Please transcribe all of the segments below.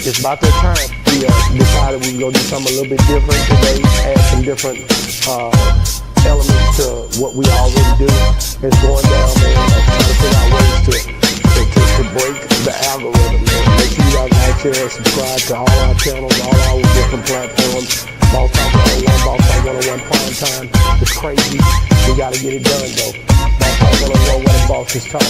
it's about that time. We decided we were going to do something a little bit different today, add some different elements to what we already do. It's going down there, trying to figure out ways to break the algorithm. Man. Make sure you guys like, share, and subscribe to all our channels, all our different platforms. Boss Talk 101, Boss Talk 101 Primetime. It's crazy. We got to get it done, though. Boss Talk 101, where the bosses talk.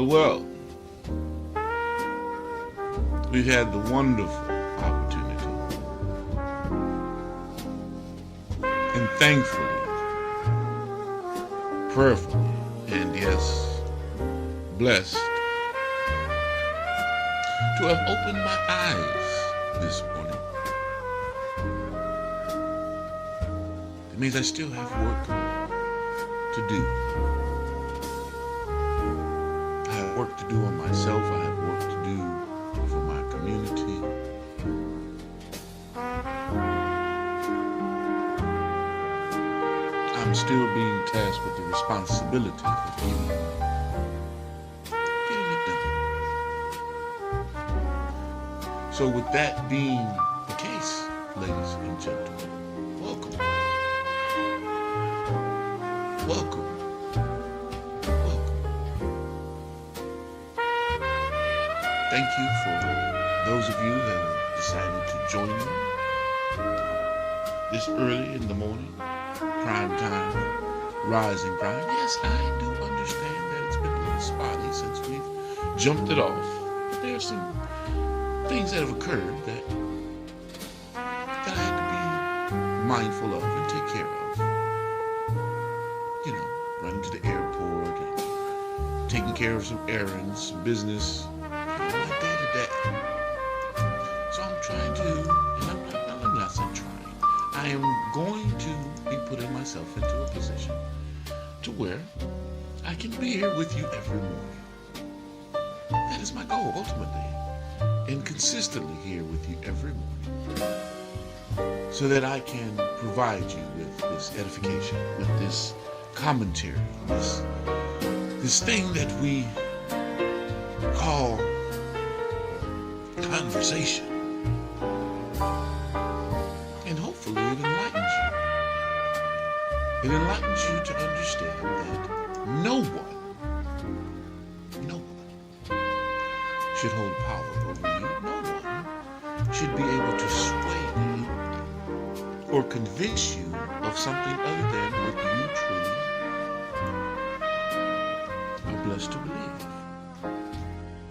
Well. We've had the wonderful opportunity and thankfully, prayerfully, and yes, blessed to have opened my eyes this morning. It means I still have work to do. I have work to do on myself. I have work to do for my community. I'm still being tasked with the responsibility of getting it done. So with that being the case, ladies and gentlemen, welcome. Thank you for those of you that have decided to join me this early in the morning, prime time, rise and grind. Yes, I do understand that it's been a little spotty since we've jumped it off. But there are some things that have occurred that I had to be mindful of and take care of. You know, running to the airport and taking care of some errands, some business. So I'm trying to, and I'm not saying trying, I am going to be putting myself into a position to where I can be here with you every morning. That is my goal, ultimately. And consistently here with you every morning. So that I can provide you with this edification, with this commentary, this thing that we call conversation. And hopefully it enlightens you. It enlightens you to understand that no one should hold power over you. No one should be able to sway you or convince you of something other than what you truly are blessed to believe.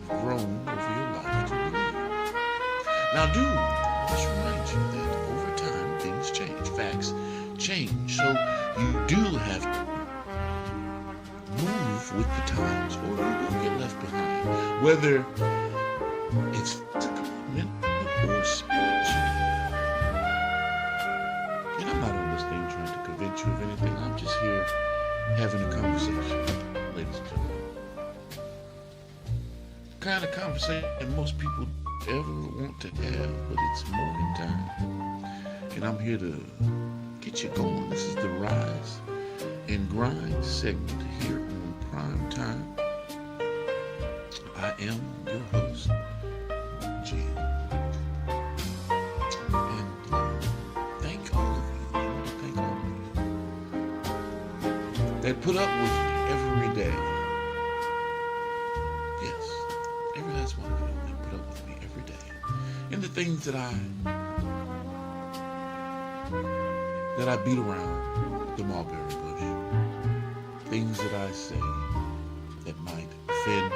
Grown over your life to believe. Now let's remind you that over time things change, facts change. So you do have to move with the times or you will get left behind. Whether it's physical, mental, or spiritual. And I'm not on this thing trying to convince you of anything. I'm just here having a conversation, ladies and gentlemen. The kind of conversation most people ever want to have, but it's morning time. And I'm here to get you going. This is the Rise and Grind segment here on Prime Time. I am your host, Jim. And thank all of you. I want to thank all of you that put up with me every day. Yes, every last one of you that put up with me every day. And the things that I beat around the mulberry bush. Things that I say that might offend,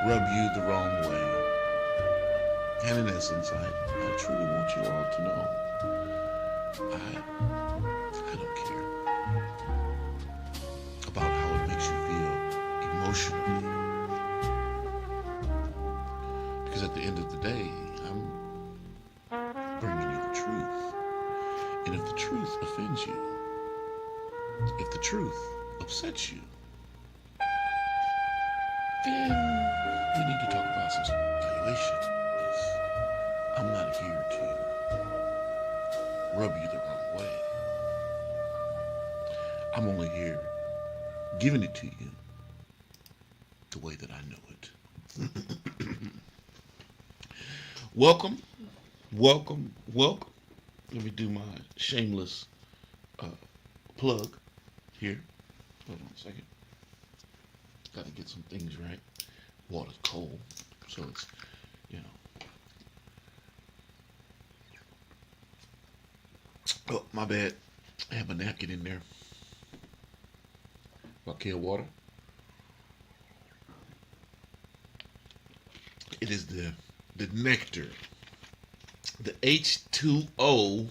rub you the wrong way. And in essence, I truly want you all to know I don't care about how it makes you feel emotionally. Because at the end of the day, I'm bringing you the truth. And if the truth offends you, if the truth upsets you, then we need to talk about some evaluation. I'm not here to rub you the wrong way. I'm only here giving it to you the way that I know it. Welcome, welcome. Let me do my shameless uh, plug here. Hold on a second. Got to get some things right. Water's cold, so it's, you know. Oh, my bad. I have a napkin in there. Raquel water. It is the nectar, the H2O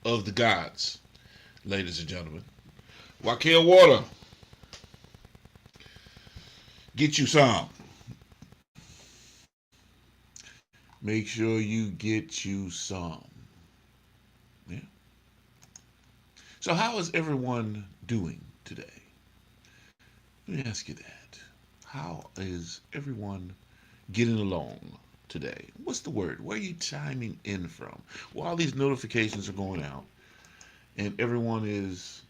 of the gods, ladies and gentlemen. Raquel water. Get you some. Make sure you get you some. Yeah. So how is everyone doing today? Let me ask you that. How is everyone getting along today? What's the word? Where are you chiming in from? Well, all these notifications are going out, and everyone is,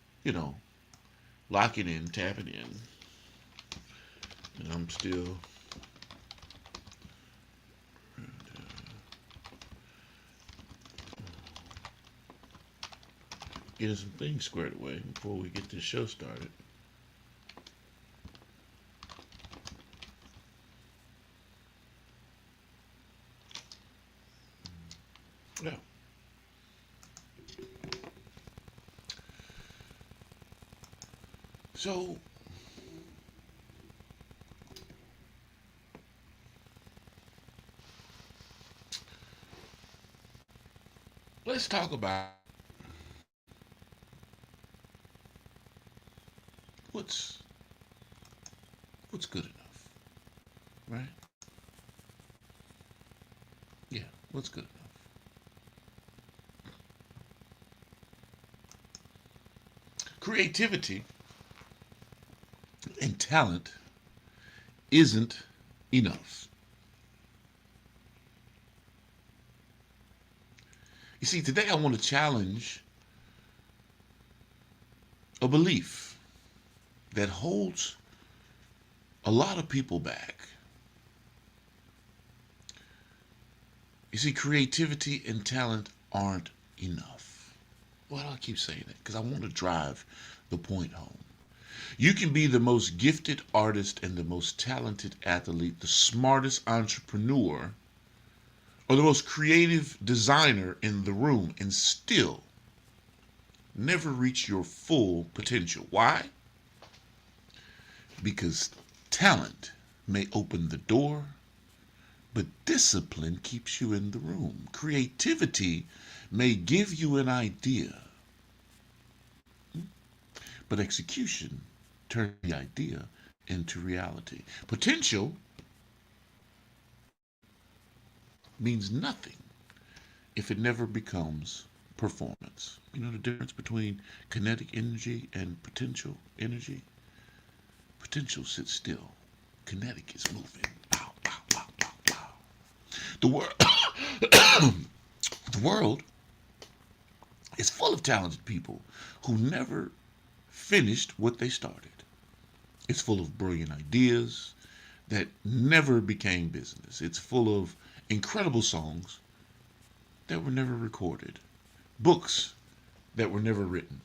locking in, tapping in. And I'm still getting some things squared away before we get this show started. Yeah. So, let's talk about what's good enough, right? Yeah, what's good enough? Creativity and talent isn't enough. You see, today I want to challenge a belief that holds a lot of people back. You see, creativity and talent aren't enough. Why do I keep saying that? Because I want to drive the point home. You can be the most gifted artist and the most talented athlete, the smartest entrepreneur, or the most creative designer in the room and still never reach your full potential. Why? Because talent may open the door, but discipline keeps you in the room. Creativity may give you an idea, but execution turns the idea into reality. Potential means nothing if it never becomes performance. You know the difference between kinetic energy and potential energy? Potential sits still. Kinetic is moving. Pow, pow, pow, pow, pow. The world, the world is full of talented people who never finished what they started. It's full of brilliant ideas that never became business. It's full of incredible songs that were never recorded, books that were never written,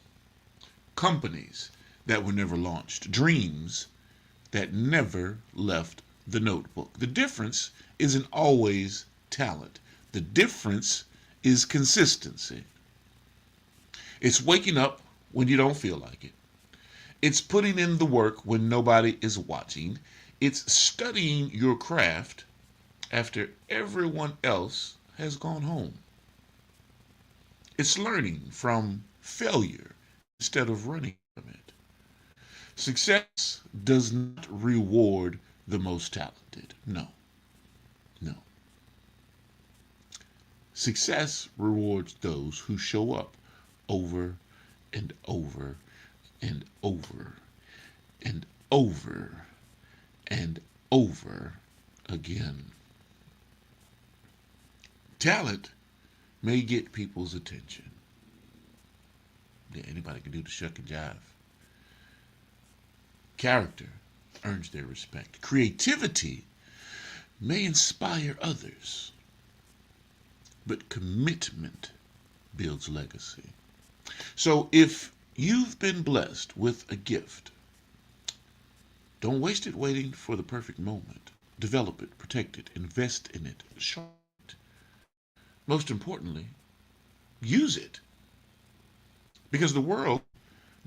companies that were never launched, dreams that never left the notebook. The difference isn't always talent. The difference is consistency. It's waking up when you don't feel like it. It's putting in the work when nobody is watching. It's studying your craft after everyone else has gone home. It's learning from failure instead of running from it. Success does not reward the most talented. No, no. Success rewards those who show up over and over and over and over and over again. Talent may get people's attention. Yeah, anybody can do the shuck and jive. Character earns their respect. Creativity may inspire others, but commitment builds legacy. So if you've been blessed with a gift, don't waste it waiting for the perfect moment. Develop it, protect it, invest in it, sharpen it. Most importantly, use it. Because the world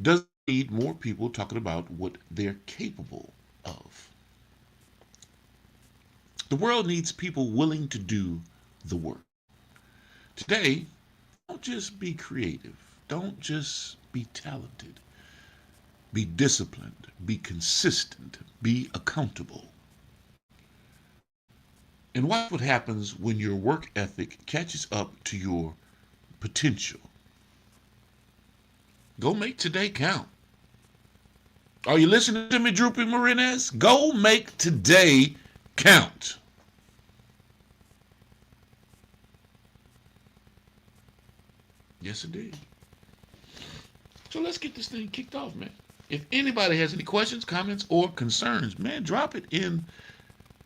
doesn't need more people talking about what they're capable of. The world needs people willing to do the work. Today, don't just be creative. Don't just be talented. Be disciplined. Be consistent. Be accountable. And watch what happens when your work ethic catches up to your potential. Go make today count. Are you listening to me, Droopy Marinez? Go make today count. Yes, indeed. So let's get this thing kicked off, man. If anybody has any questions, comments, or concerns, man, drop it in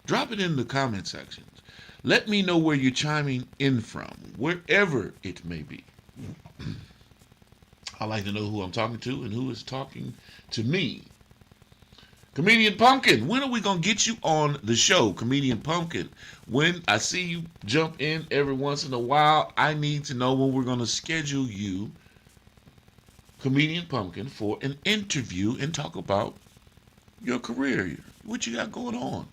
the comment sections. Let me know where you're chiming in from, wherever it may be. I like to know who I'm talking to and who is talking to me. Comedian Pumpkin, when are we going to get you on the show? Comedian Pumpkin, when I see you jump in every once in a while, I need to know when we're going to schedule you, Comedian Pumpkin, for an interview and talk about your career, what you got going on.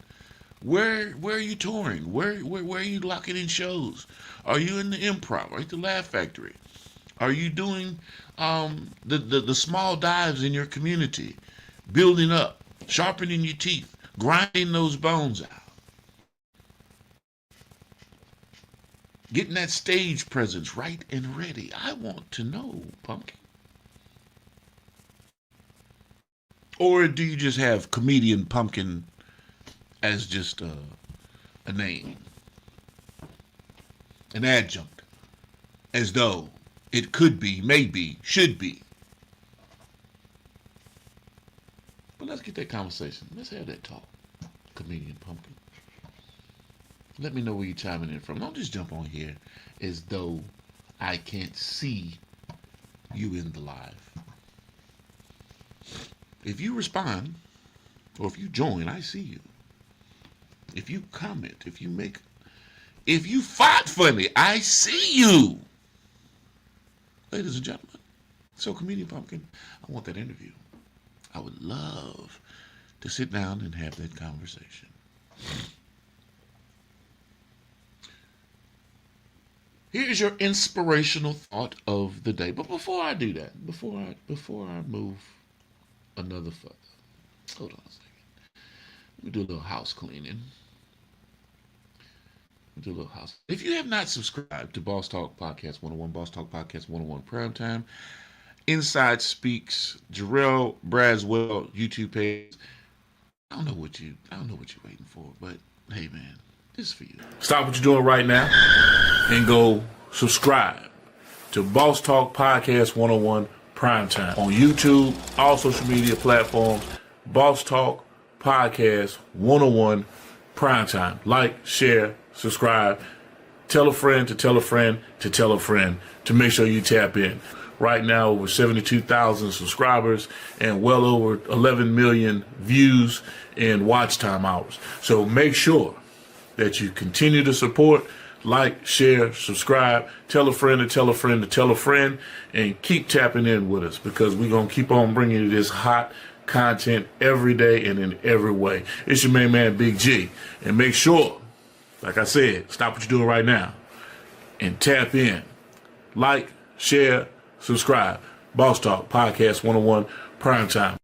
Where are you touring? Where are you locking in shows? Are you in the Improv? Are you at the Laugh Factory? Are you doing the small dives in your community, building up, sharpening your teeth, grinding those bones out, getting that stage presence right and ready? I want to know, Pumpkin. Or do you just have Comedian Pumpkin as just a name, an adjunct, as though it could be, maybe, should be? But let's get that conversation. Let's have that talk, Comedian Pumpkin. Let me know where you're chiming in from. Don't just jump on here as though I can't see you in the live. If you respond, or if you join, I see you. If you comment, if you fight for me, I see you. Ladies and gentlemen. So, Comedian Pumpkin, I want that interview. I would love to sit down and have that conversation. Here's your inspirational thought of the day. But before I do that, before I move another further, hold on a second. Let me do a little house cleaning. If you have not subscribed to Boss Talk Podcast 101, Boss Talk Podcast 101 Primetime, Inside Speaks, Jarrell Braswell YouTube page, I don't know what you're waiting for, but hey man, this is for you. Stop what you're doing right now and go subscribe to Boss Talk Podcast 101 Primetime on YouTube, all social media platforms. Boss Talk Podcast 101 Primetime. Like, share, subscribe. Tell a friend to tell a friend to tell a friend to make sure you tap in. Right now, over 72,000 subscribers and well over 11 million views and watch time hours. So make sure that you continue to support, like, share, subscribe, tell a friend to tell a friend to tell a friend, and keep tapping in with us because we're going to keep on bringing you this hot content every day and in every way. It's your main man, Big G. And make sure, like I said, stop what you're doing right now and tap in. Like, share, subscribe. Boss Talk Podcast 101 Primetime.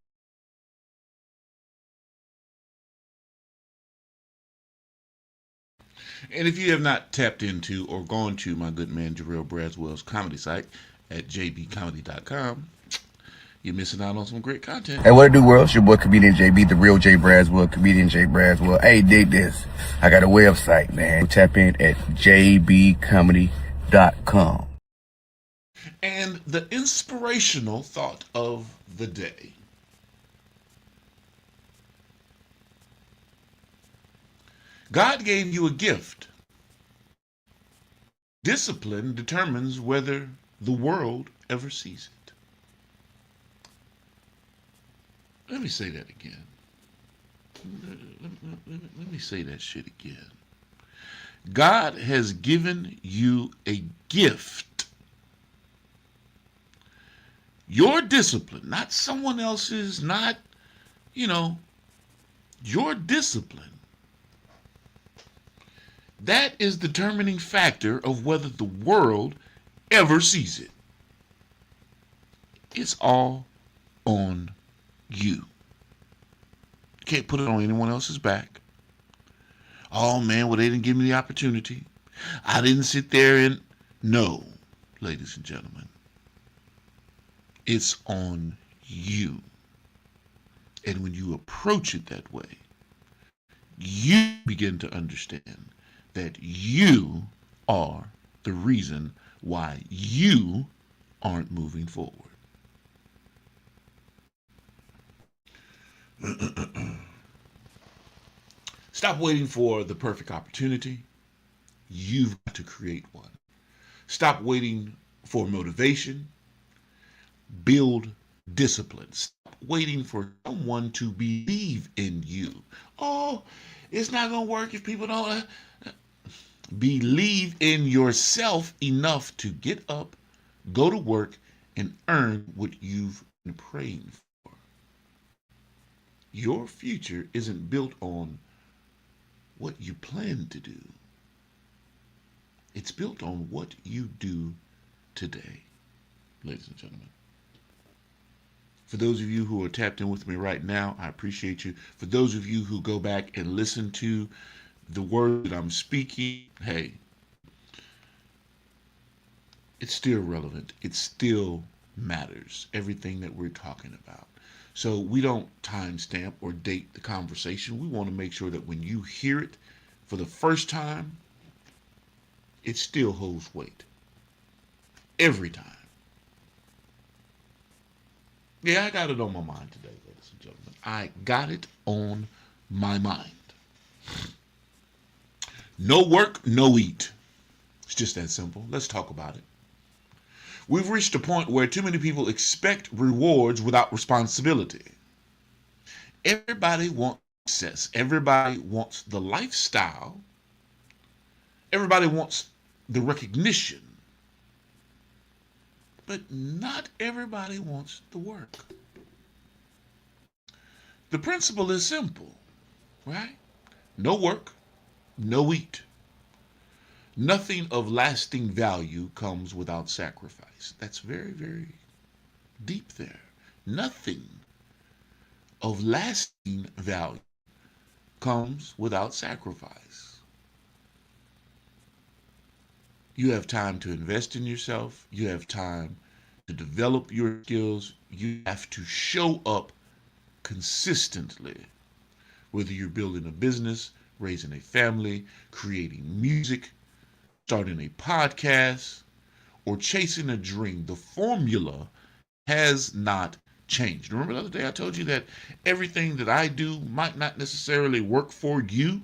And if you have not tapped into or gone to my good man Jarrell Braswell's comedy site at jbcomedy.com, you're missing out on some great content. Hey, what it do, world? It's your boy, comedian JB, the real J Braswell, comedian J Braswell. Hey, dig this. I got a website, man. Tap in at jbcomedy.com. And the inspirational thought of the day. God gave you a gift. Discipline determines whether the world ever sees it. Let me say that again. Let me say that shit again. God has given you a gift. Your discipline, not someone else's, not, your discipline. That is the determining factor of whether the world ever sees it. It's all on you. You can't put it on anyone else's back. Oh man, well, they didn't give me the opportunity. I didn't sit there and... No, ladies and gentlemen. It's on you. And when you approach it that way, you begin to understand that you are the reason why you aren't moving forward. Stop waiting for the perfect opportunity. You've got to create one. Stop waiting for motivation. Build discipline. Stop waiting for someone to believe in you. Oh, it's not going to work if people don't... Believe in yourself enough to get up, go to work, and earn what you've been praying for. Your future isn't built on what you plan to do. It's built on what you do today, ladies and gentlemen. For those of you who are tapped in with me right now, I appreciate you. For those of you who go back and listen to the word that I'm speaking, hey, it's still relevant. It still matters. Everything that we're talking about. So we don't timestamp or date the conversation. We want to make sure that when you hear it for the first time, it still holds weight. Every time. Yeah, I got it on my mind today, ladies and gentlemen. I got it on my mind. No work, no eat. It's just that simple. Let's talk about it. We've reached a point where too many people expect rewards without responsibility. Everybody wants success. Everybody wants the lifestyle. Everybody wants the recognition. But not everybody wants the work. The principle is simple, right? No work, no eat. Nothing of lasting value comes without sacrifice. That's very, very deep there. Nothing of lasting value comes without sacrifice. You have time to invest in yourself. You have time to develop your skills. You have to show up consistently. Whether you're building a business, raising a family, creating music, starting a podcast, or chasing a dream, the formula has not changed. Remember the other day I told you that everything that I do might not necessarily work for you?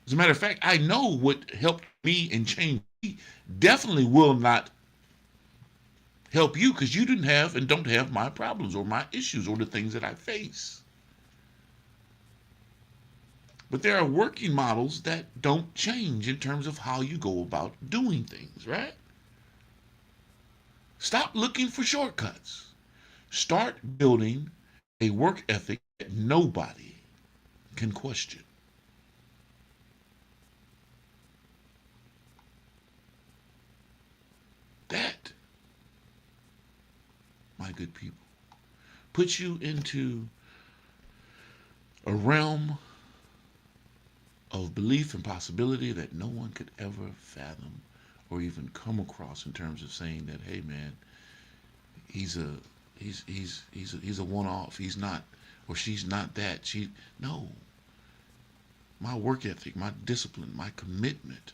As a matter of fact, I know what helped me and changed me definitely will not help you because you didn't have and don't have my problems or my issues or the things that I face. But there are working models that don't change in terms of how you go about doing things, right? Stop looking for shortcuts. Start building a work ethic that nobody can question. That, my good people, puts you into a realm of belief and possibility that no one could ever fathom or even come across in terms of saying that, hey man, he's a he's a one-off. He's not, or she's not that. No. My work ethic, my discipline, my commitment.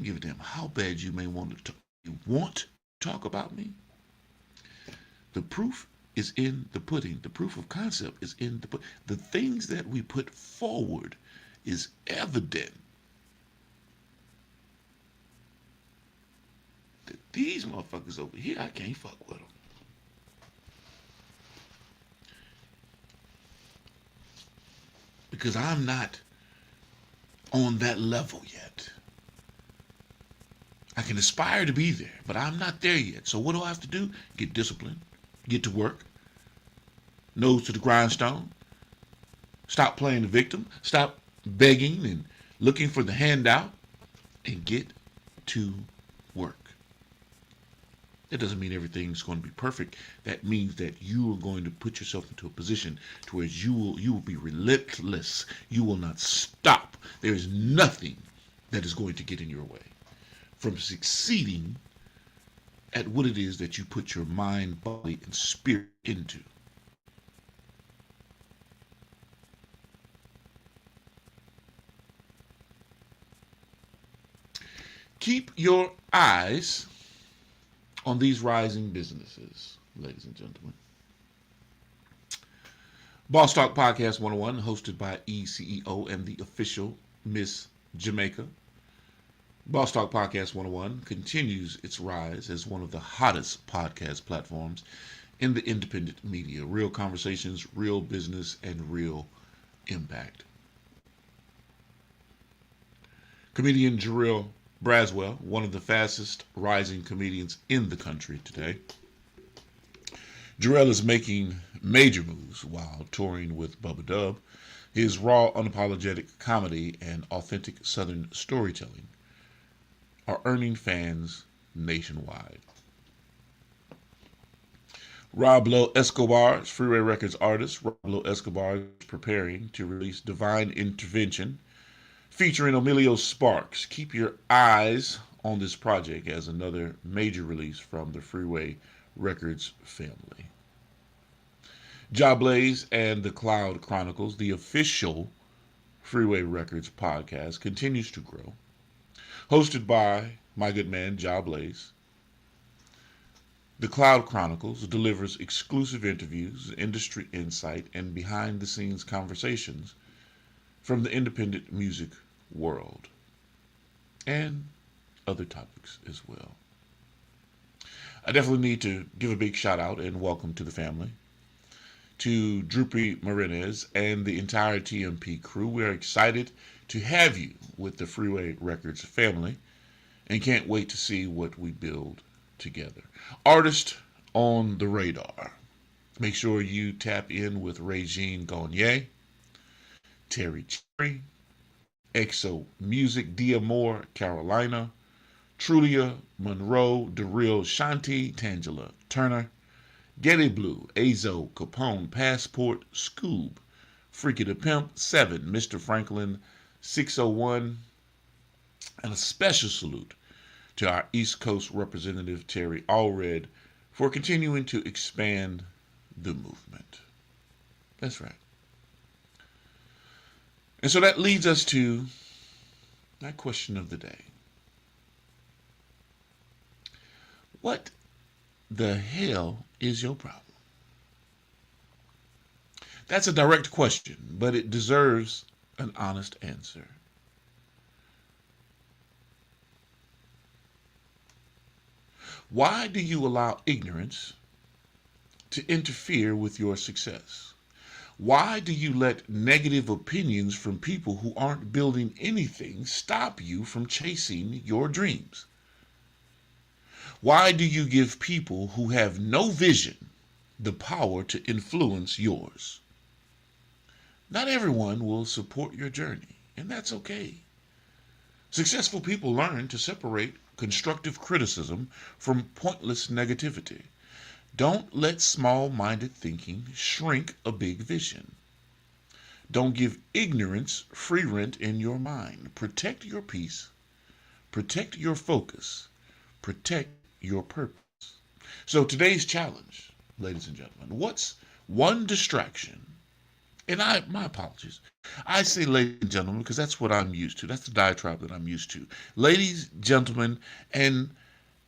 Give a damn how bad you may want to talk about me. The proof is in the pudding. The proof of concept is in the pudding. The things that we put forward is evident that these motherfuckers over here, I can't fuck with them. Because I'm not on that level yet. I can aspire to be there, but I'm not there yet. So what do I have to do? Get disciplined, get to work, nose to the grindstone, stop playing the victim, stop begging and looking for the handout, and get to work. That doesn't mean everything's going to be perfect. That means that you are going to put yourself into a position to where you will be relentless. You will not stop. There is nothing that is going to get in your way from succeeding at what it is that you put your mind, body, and spirit into. Keep your eyes on these rising businesses, ladies and gentlemen. Boss Talk Podcast 101, hosted by ECEO and the official Miss Jamaica. Boss Talk Podcast 101 continues its rise as one of the hottest podcast platforms in the independent media. Real conversations, real business, and real impact. Comedian Jarrell Braswell, one of the fastest rising comedians in the country today. Jarrell is making major moves while touring with Bubba Dub. His raw, unapologetic comedy and authentic Southern storytelling are earning fans nationwide. Rob Lowe Escobar, Freeway Records artist, Rob Lowe Escobar is preparing to release Divine Intervention, featuring Emilio Sparks. Keep your eyes on this project as another major release from the Freeway Records family. Jablaze and the Cloud Chronicles, the official Freeway Records podcast, continues to grow. Hosted by my good man, Jablaze, the Cloud Chronicles delivers exclusive interviews, industry insight, and behind-the-scenes conversations from the independent music world, and other topics as well. I definitely need to give a big shout out and welcome to the family, to Droopy Marinez and the entire TMP crew. We're excited to have you with the Freeway Records family and can't wait to see what we build together. Artist on the radar. Make sure you tap in with Regine Gagne, Terry Cherry, EXO Music, Diamore, Carolina, Trulia, Monroe, Darrell Shanti, Tangela Turner, Getty Blue, Azo, Capone, Passport, Scoob, Freaky the Pimp, 7, Mr. Franklin, 601, and a special salute to our East Coast representative, Terry Allred, for continuing to expand the movement. That's right. And so that leads us to that question of the day. What the hell is your problem? That's a direct question, but it deserves an honest answer. Why do you allow ignorance to interfere with your success? Why do you let negative opinions from people who aren't building anything stop you from chasing your dreams? Why do you give people who have no vision the power to influence yours? Not everyone will support your journey, and that's okay. Successful people learn to separate constructive criticism from pointless negativity. Don't let small-minded thinking shrink a big vision. Don't give ignorance free rent in your mind. Protect your peace. Protect your focus. Protect your purpose. So today's challenge, ladies and gentlemen, what's one distraction? And my apologies. I say ladies and gentlemen because that's what I'm used to. That's the diatribe that I'm used to. Ladies, gentlemen, and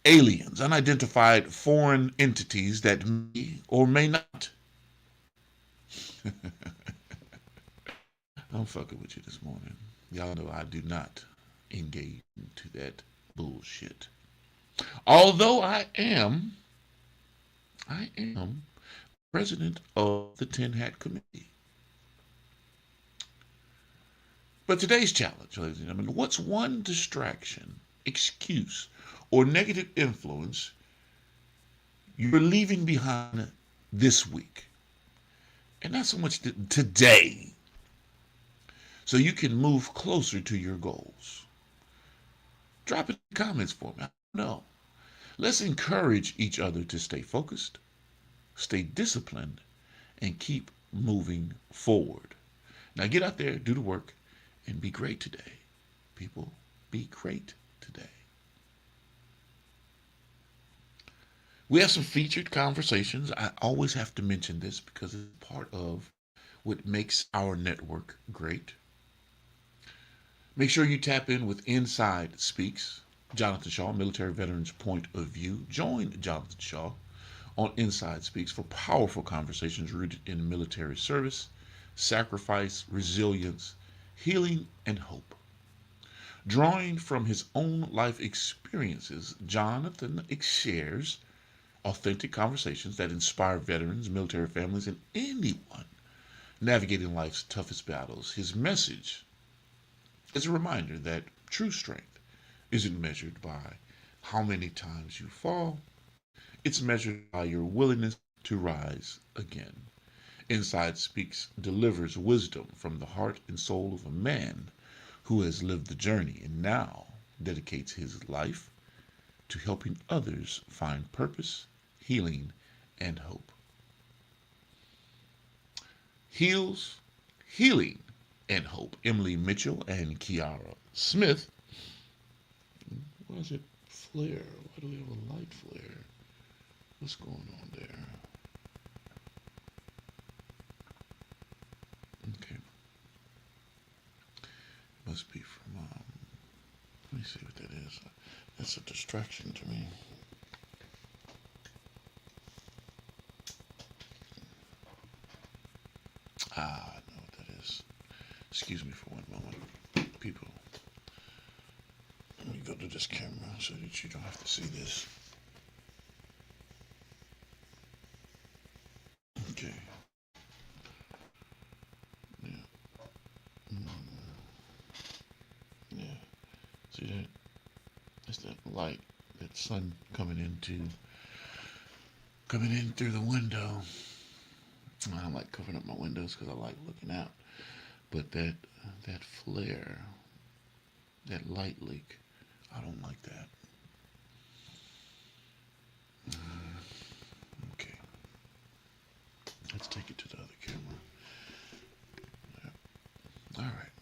aliens, unidentified foreign entities that may or may not. I'm fucking with you this morning. Y'all know I do not engage into that bullshit. Although I am president of the Tin Hat Committee. But today's challenge, ladies and gentlemen, what's one distraction, excuse, or negative influence you're leaving behind this week? And not so much today, so you can move closer to your goals. Drop it in the comments for me. I don't know. Let's encourage each other to stay focused, stay disciplined, and keep moving forward. Now get out there, do the work, and be great today. People, be great today. We have some featured conversations. I always have to mention this because it's part of what makes our network great. Make sure you tap in with Inside Speaks. Jonathan Shaw, Military Veterans Point of View. Join Jonathan Shaw on Inside Speaks for powerful conversations rooted in military service, sacrifice, resilience, healing, and hope. Drawing from his own life experiences, Jonathan shares authentic conversations that inspire veterans, military families, and anyone navigating life's toughest battles. His message is a reminder that true strength isn't measured by how many times you fall, it's measured by your willingness to rise again. Inside Speaks delivers wisdom from the heart and soul of a man who has lived the journey and now dedicates his life to helping others find purpose, healing, and hope. Healing, and hope. Emily Mitchell and Kiara Smith. Why is it flare? Why do we have a light flare? What's going on there? Okay. Must be from, let me see what that is. That's a distraction to me. I know what that is. Excuse me for one moment. People, let me go to this camera so that you don't have to see this. Okay. Yeah. Yeah. See that? That's that light, that sun coming in through the window. I don't like covering up my windows because I like looking out. But that flare, that light leak, I don't like that. Okay. Let's take it to the other camera. All right.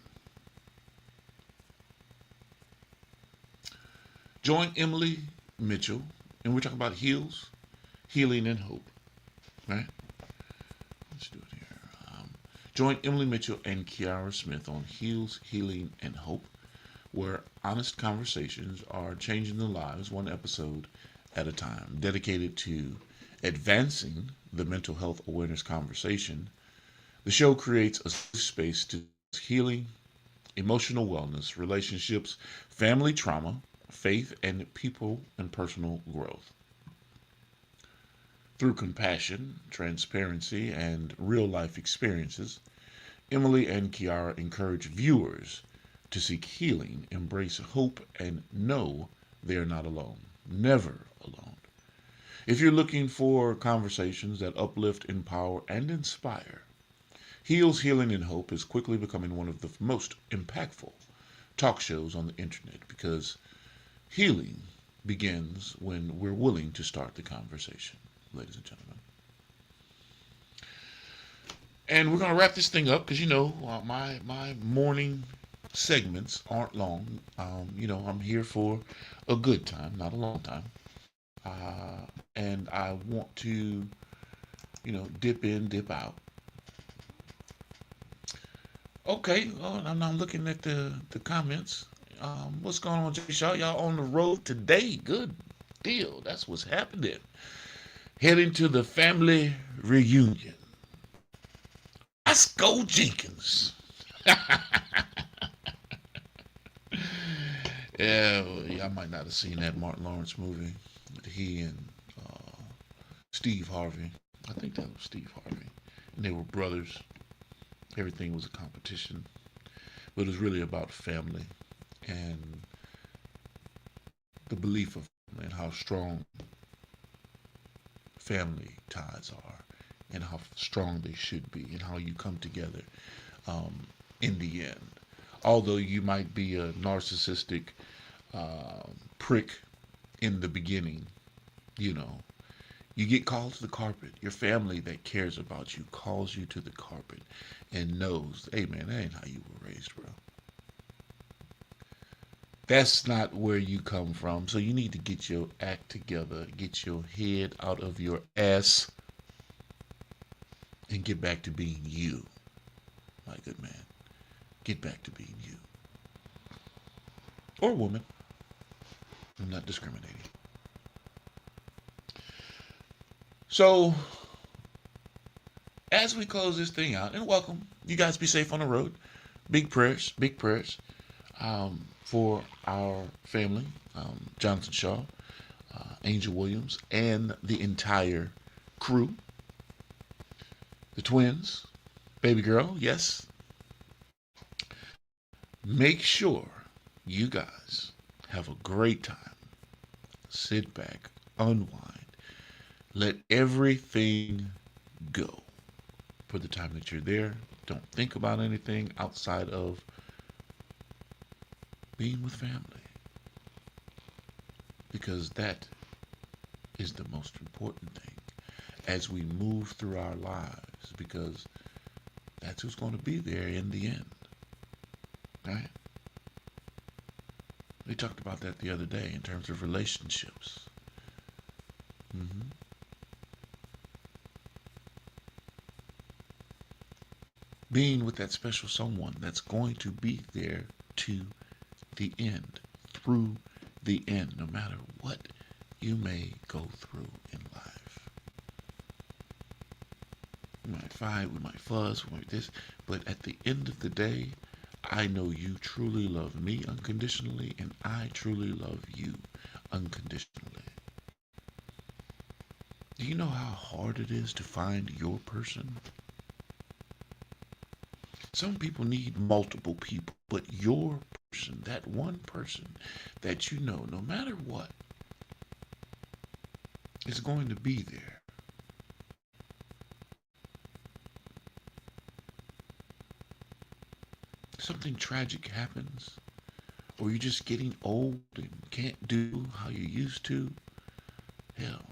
Join Emily Mitchell, and we're talking about healing, and hope. Right? Let's do it here. Join Emily Mitchell and Kiara Smith on Healing, and Hope, where honest conversations are changing the lives one episode at a time, dedicated to advancing the mental health awareness conversation. The show creates a safe space to healing, emotional wellness, relationships, family trauma, faith, and people and personal growth. Through compassion, transparency, and real-life experiences, Emily and Kiara encourage viewers to seek healing, embrace hope, and know they are not alone. Never alone. If you're looking for conversations that uplift, empower, and inspire, Healing, and Hope is quickly becoming one of the most impactful talk shows on the internet because healing begins when we're willing to start the conversation, ladies and gentlemen. And we're going to wrap this thing up because, my morning segments aren't long. I'm here for a good time, not a long time. and I want to, dip in, dip out. Okay, well, I'm looking at the comments. What's going on, Jay Shaw? Y'all on the road today? Good deal. That's what's happening. Heading to the family reunion. Let's go, Jenkins. Yeah, well, I might not have seen that Martin Lawrence movie with he and uh, Steve Harvey. I think that was Steve Harvey. And they were brothers. Everything was a competition. But it was really about family and the belief of family and how strong family ties are and how strong they should be and how you come together um, in the end. Although you might be a narcissistic prick in the beginning, you know, you get called to the carpet. Your family that cares about you calls you to the carpet and knows, hey man, that ain't how you were raised, bro. That's not where you come from. So you need to get your act together, get your head out of your ass, and get back to being you, my good man. Get back to being you. Or woman. I'm not discriminating. So, as we close this thing out, and welcome, you guys be safe on the road. Big prayers for our family, Jonathan Shaw, Angel Williams, and the entire crew. The twins, baby girl, yes. Make sure you guys have a great time. Sit back, unwind, let everything go for the time that you're there. Don't think about anything outside of being with family, because that is the most important thing as we move through our lives, because that's who's going to be there in the end, right? We talked about that the other day in terms of relationships. Mm-hmm. Being with that special someone that's going to be there to the end, through the end, no matter what you may go through in life. We might fight, we might fuss, we might this, but at the end of the day, I know you truly love me unconditionally, and I truly love you unconditionally. Do you know how hard it is to find your person? Some people need multiple people, but your person, that one person that you know, no matter what, is going to be there. Something tragic happens, or you're just getting old and can't do how you used to. Hell,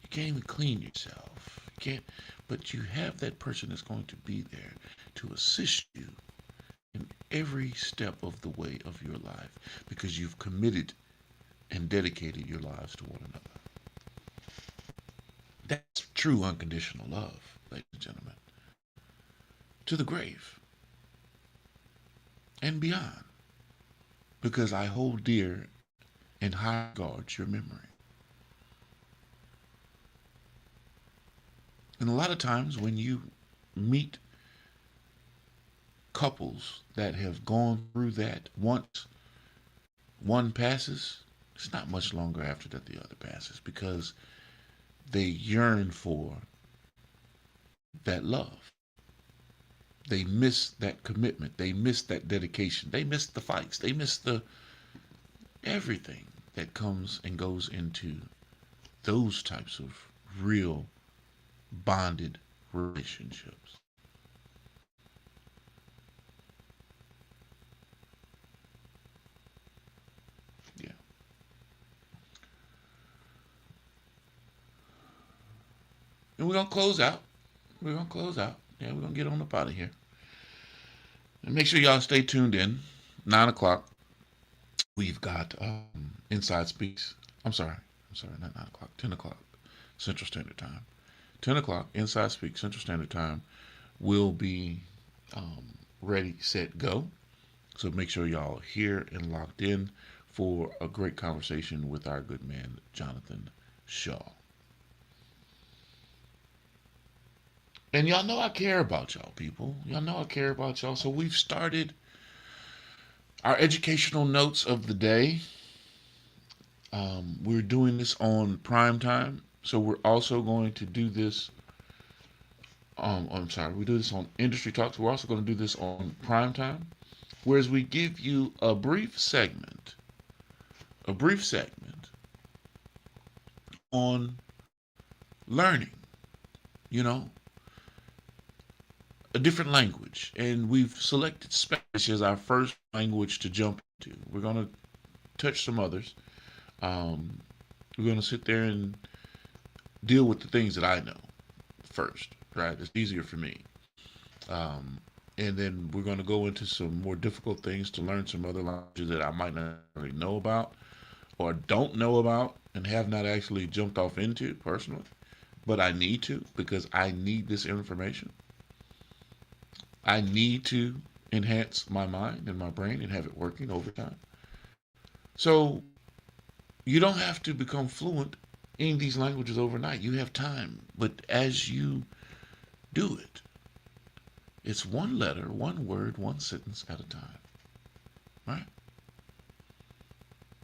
you can't even clean yourself. You can't, but you have that person that's going to be there to assist you in every step of the way of your life, because you've committed and dedicated your lives to one another. That's true unconditional love, ladies and gentlemen, to the grave and beyond, because I hold dear and high regard your memory. And a lot of times when you meet couples that have gone through that, once one passes, it's not much longer after that the other passes, because they yearn for that love. They miss that commitment. They miss that dedication. They miss the fights. They miss the everything that comes and goes into those types of real bonded relationships. Yeah. And we're gonna close out. We're gonna close out. Yeah, we're gonna get on up out of here. And make sure y'all stay tuned in. 9 o'clock. We've got Inside Speaks. I'm sorry. I'm sorry, not 9 o'clock, 10 o'clock Central Standard Time. 10 o'clock, Inside Speak, Central Standard Time, will be ready, set, go. So make sure y'all are here and locked in for a great conversation with our good man, Jonathan Shaw. And y'all know I care about y'all, people. Y'all know I care about y'all. So we've started our educational notes of the day. We're doing this on Primetime. So we're also going to do this. We do this on Industry Talks. We're also going to do this on Primetime, whereas we give you a brief segment on learning, you know, a different language. And we've selected Spanish as our first language to jump into. We're going to touch some others. We're going to sit there and deal with the things that I know first, right? It's easier for me. And then we're going to go into some more difficult things to learn some other languages that I might not really know about or don't know about and have not actually jumped off into personally. But I need to, because I need this information. I need to enhance my mind and my brain and have it working over time. So you don't have to become fluent in these languages overnight. You have time. But as you do it, it's one letter, one word, one sentence at a time. Right?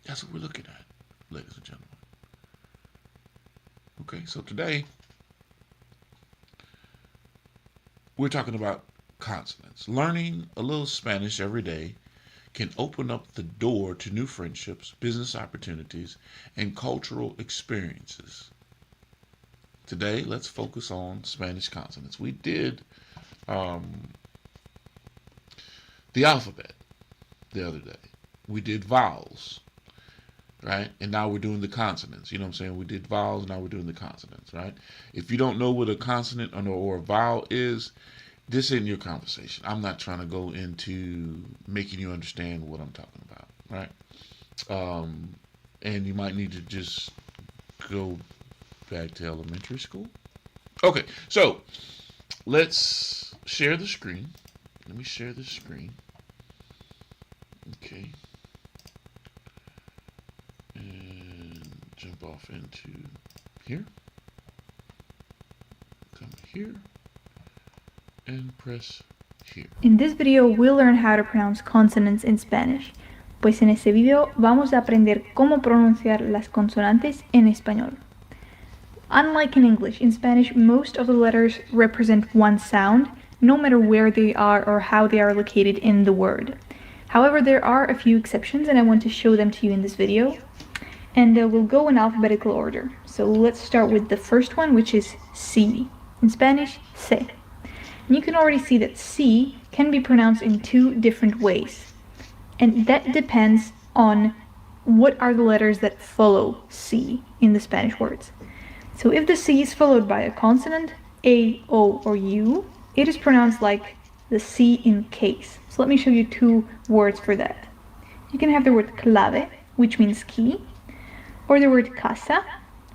That's what we're looking at, ladies and gentlemen. Okay, so today we're talking about consonants. Learning a little Spanish every day can open up the door to new friendships, business opportunities, and cultural experiences. Today, let's focus on Spanish consonants. We did the alphabet the other day. We did vowels, right? And now we're doing the consonants. You know what I'm saying? We did vowels, now we're doing the consonants, right? If you don't know what a consonant or a vowel is, this isn't your conversation. I'm not trying to go into making you understand what I'm talking about, right? And you might need to just go back to elementary school. Okay, so let's share the screen. Let me share the screen. Okay. And jump off into here. Come here. And press here. In this video, we'll learn how to pronounce consonants in Spanish. Pues en este video vamos a aprender cómo pronunciar las consonantes en español. Unlike in English, in Spanish, most of the letters represent one sound, no matter where they are or how they are located in the word. However, there are a few exceptions, and I want to show them to you in this video. And we'll go in alphabetical order. So let's start with the first one, which is C. In Spanish, C. And you can already see that C can be pronounced in two different ways. And that depends on what are the letters that follow C in the Spanish words. So if the C is followed by a consonant, A, O, or U, it is pronounced like the C in case. So let me show you two words for that. You can have the word clave, which means key, or the word casa,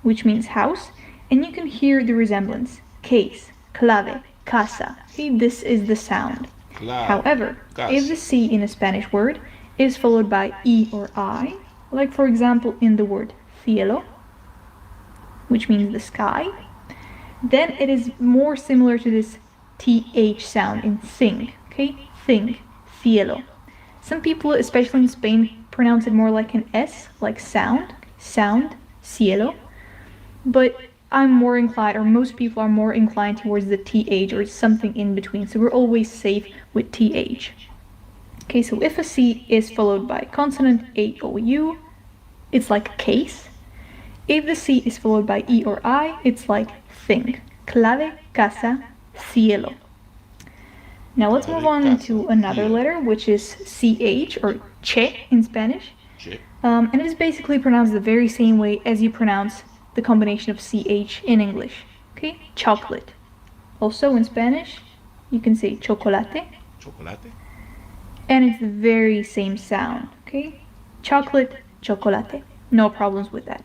which means house, and you can hear the resemblance. Case, clave, casa. Okay, this is the sound. However, if the C in a Spanish word is followed by E or I, like for example in the word cielo, which means the sky, then it is more similar to this TH sound in thing. Okay, thing, cielo. Some people, especially in Spain, pronounce it more like an S, like sound, cielo. But I'm more inclined, or most people are more inclined towards the TH or something in between. So we're always safe with TH. Okay, so if a C is followed by consonant A, O, U, it's like case. If the C is followed by E or I, it's like thing. Clave, casa, cielo. Now let's move on to another letter, which is CH, or che in Spanish. And it is basically pronounced the very same way as you pronounce the combination of CH in English. Okay, chocolate. Also in Spanish, you can say chocolate. Chocolate. And it's the very same sound. Okay, chocolate, chocolate. No problems with that.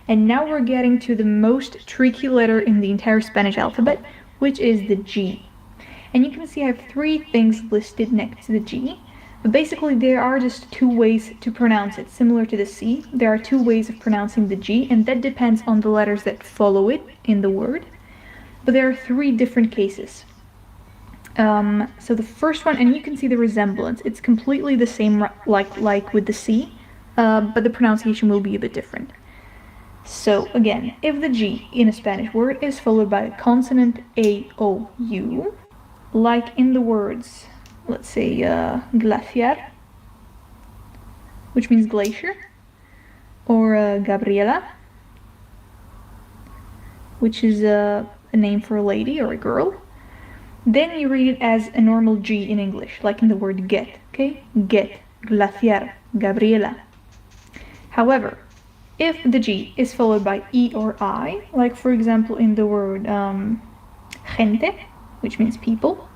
And now we're getting to the most tricky letter in the entire Spanish alphabet, which is the G. And you can see I have 3 things listed next to the G. But basically there are just 2 ways to pronounce it, similar to the C. There are 2 ways of pronouncing the G, and that depends on the letters that follow it in the word. But there are 3 different cases. So the first one, and you can see the resemblance, it's completely the same like with the C, but the pronunciation will be a bit different. So again, if the G in a Spanish word is followed by a consonant A, O, U, like in the words, let's say glaciar, which means glacier, or Gabriela, which is a name for a lady or a girl, then you read it as a normal G in English, like in the word get, okay? Get, glaciar, Gabriela. However, if the G is followed by E or I, like for example in the word gente, which means people,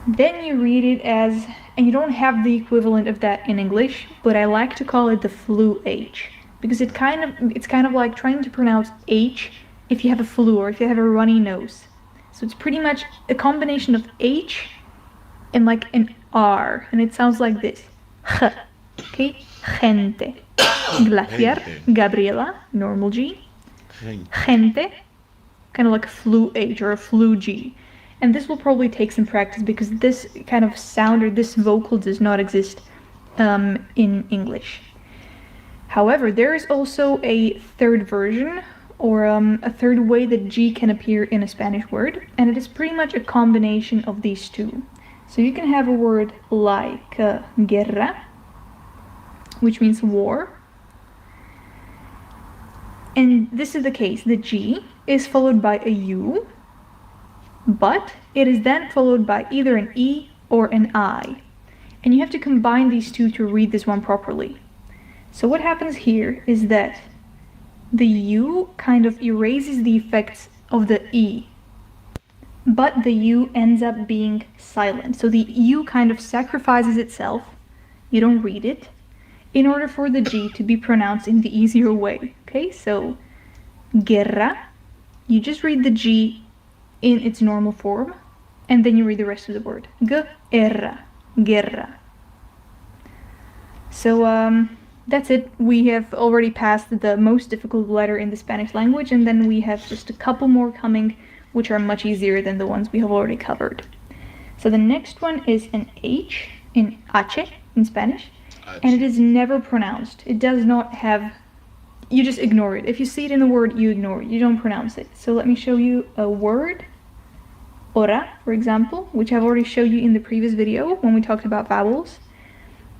then you read it as, and you don't have the equivalent of that in English, but I like to call it the flu H, because it's kind of like trying to pronounce H if you have a flu or if you have a runny nose. So it's pretty much a combination of H and like an R, and it sounds like this. H, okay? Gente. Glaciar, Gabriela, normal G. Gente, kind of like a flu H or a flu G. And this will probably take some practice because this kind of sound or this vocal does not exist in English. However, there is also a third version, or a third way that G can appear in a Spanish word, and it is pretty much a combination of these 2. So you can have a word like guerra, which means war, and this is the case. The G is followed by a U, but it is then followed by either an E or an I, and you have to combine these 2 to read this one properly. So what happens here is that the U kind of erases the effects of the E, but the U ends up being silent. So the U kind of sacrifices itself, you don't read it, in order for the G to be pronounced in the easier way. Okay, so guerra, you just read the G in its normal form, and then you read the rest of the word. Guerra, guerra. So that's it. We have already passed the most difficult letter in the Spanish language, and then we have just a couple more coming, which are much easier than the ones we have already covered. So the next one is an H, in H in Spanish, and it is never pronounced. It does not have, you just ignore it. If you see it in the word, you ignore it. You don't pronounce it. So let me show you a word, hora, for example, which I've already showed you in the previous video when we talked about vowels.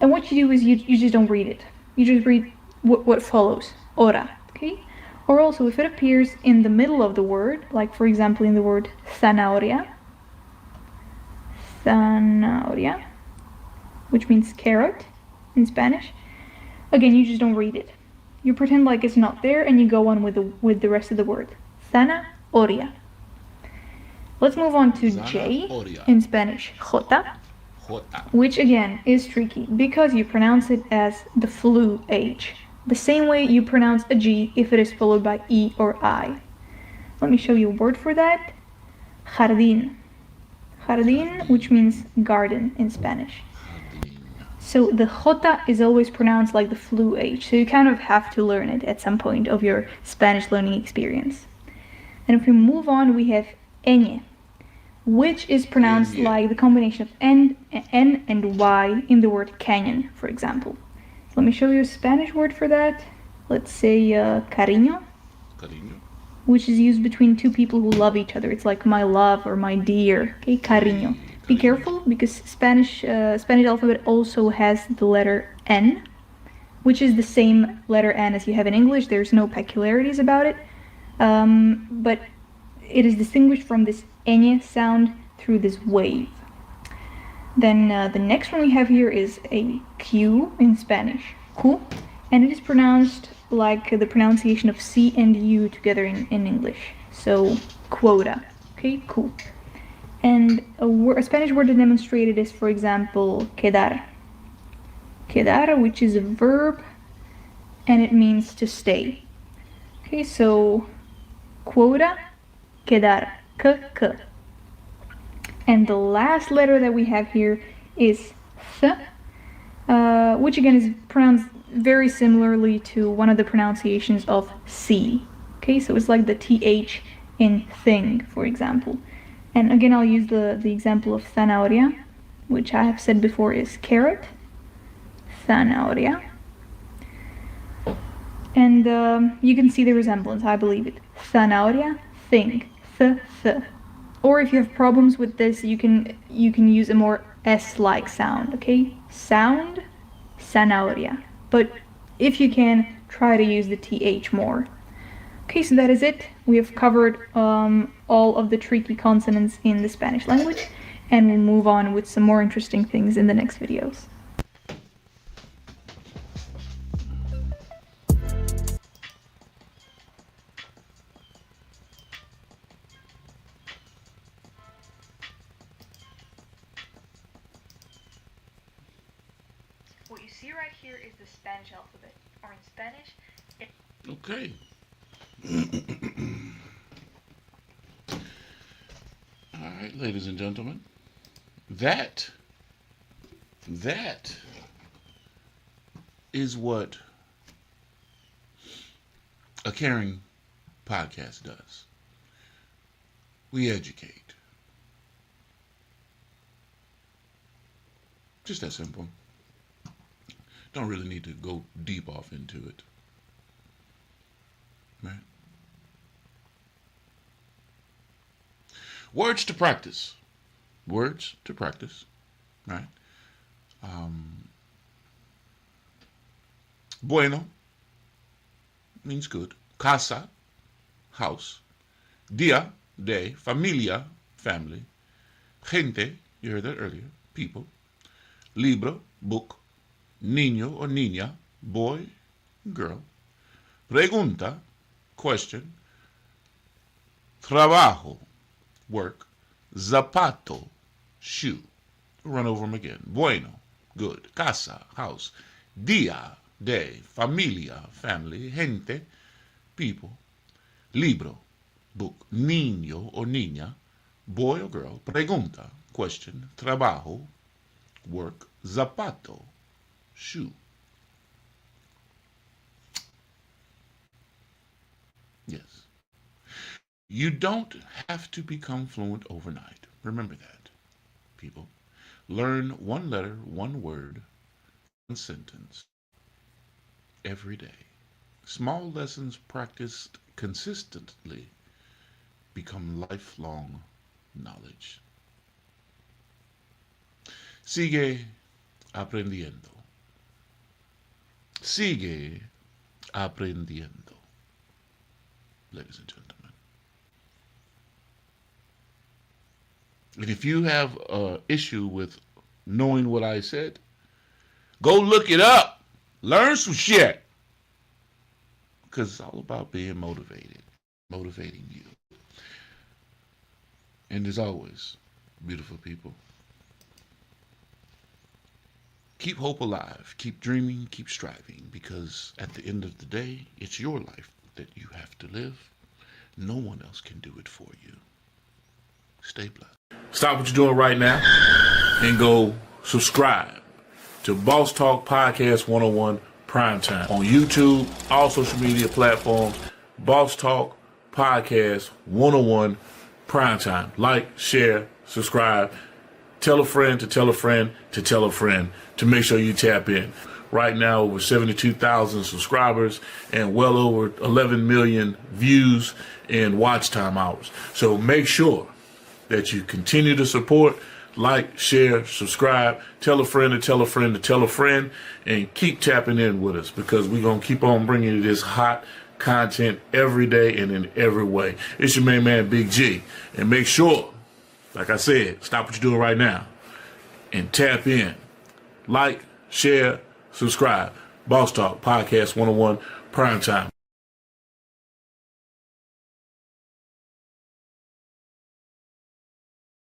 And what you do is you just don't read it. You just read what follows, hora, okay? Or also if it appears in the middle of the word, like for example in the word zanahoria, which means carrot in Spanish, again, you just don't read it. You pretend like it's not there and you go on with the rest of the word, zanahoria. Let's move on to J in Spanish, jota, which again is tricky because you pronounce it as the flu H, the same way you pronounce a G if it is followed by E or I. Let me show you a word for that. Jardín. Jardín, which means garden in Spanish. So the J is always pronounced like the flu H, so you kind of have to learn it at some point of your Spanish learning experience. And if we move on, we have ñ, which is pronounced like the combination of N and Y in the word canyon, for example. So let me show you a Spanish word for that. Let's say cariño, which is used between 2 people who love each other. It's like my love or my dear, okay, cariño. Be careful because Spanish alphabet also has the letter N, which is the same letter N as you have in English. There's no peculiarities about it, but it is distinguished from this ñ sound through this wave. Then the next one we have here is a Q in Spanish, Q, and it is pronounced like the pronunciation of C and U together in English. So quota, okay, Q. And a Spanish word that demonstrated is, for example, quedar. Quedar, which is a verb, and it means to stay. Okay, so quota, quedar, k. And the last letter that we have here is th, which again is pronounced very similarly to one of the pronunciations of C. Okay, so it's like the TH in thing, for example. And again, I'll use the example of zanahoria, which I have said before is carrot, zanahoria. And you can see the resemblance, I believe it. Zanahoria, thing, th. Or if you have problems with this, you can use a more S-like sound, okay? Sound, zanahoria. But if you can, try to use the TH more. Okay, so that is it. We have covered all of the tricky consonants in the Spanish language, and we'll move on with some more interesting things in the next videos. What you see right here is the Spanish alphabet, or in Spanish, Okay. All right, ladies and gentlemen, that is what a caring podcast does. We educate. Just that simple. Don't really need to go deep off into it. Right? Words to practice. Words to practice. Right? Bueno means good. Casa, house. Dia, day. Familia, family. Gente, you heard that earlier, people. Libro, book. Niño or niña, boy, girl. Pregunta, question. Trabajo, work. Zapato, shoe. Run over them again. Bueno, good. Casa, house. Dia, day. Familia, family. Gente, people. Libro, book. Niño or niña, boy or girl. Pregunta, question. Trabajo, work. Zapato, shoe. Yes. You don't have to become fluent overnight. Remember that, people. Learn one letter, one word, one sentence every day. Small lessons practiced consistently become lifelong knowledge. Sigue aprendiendo. Sigue aprendiendo, ladies and gentlemen. And if you have an issue with knowing what I said, go look it up. Learn some shit. Because it's all about being motivated, motivating you. And as always, beautiful people, keep hope alive, keep dreaming, keep striving, because at the end of the day, it's your life that you have to live. No one else can do it for you. Stay blessed. Stop what you're doing right now and go subscribe to Boss Talk Podcast 101 Primetime on YouTube, all social media platforms. Boss Talk Podcast 101 Primetime. Like, share, subscribe. Tell a friend to tell a friend to tell a friend to make sure you tap in. Right now, over 72,000 subscribers and well over 11 million views and watch time hours. So make sure that you continue to support, like, share, subscribe, tell a friend to tell a friend to tell a friend, and keep tapping in with us, because we're going to keep on bringing you this hot content every day and in every way. It's your main man, Big G. And make sure, like I said, stop what you're doing right now and tap in. Like, share, subscribe. Boss Talk Podcast 101 Primetime.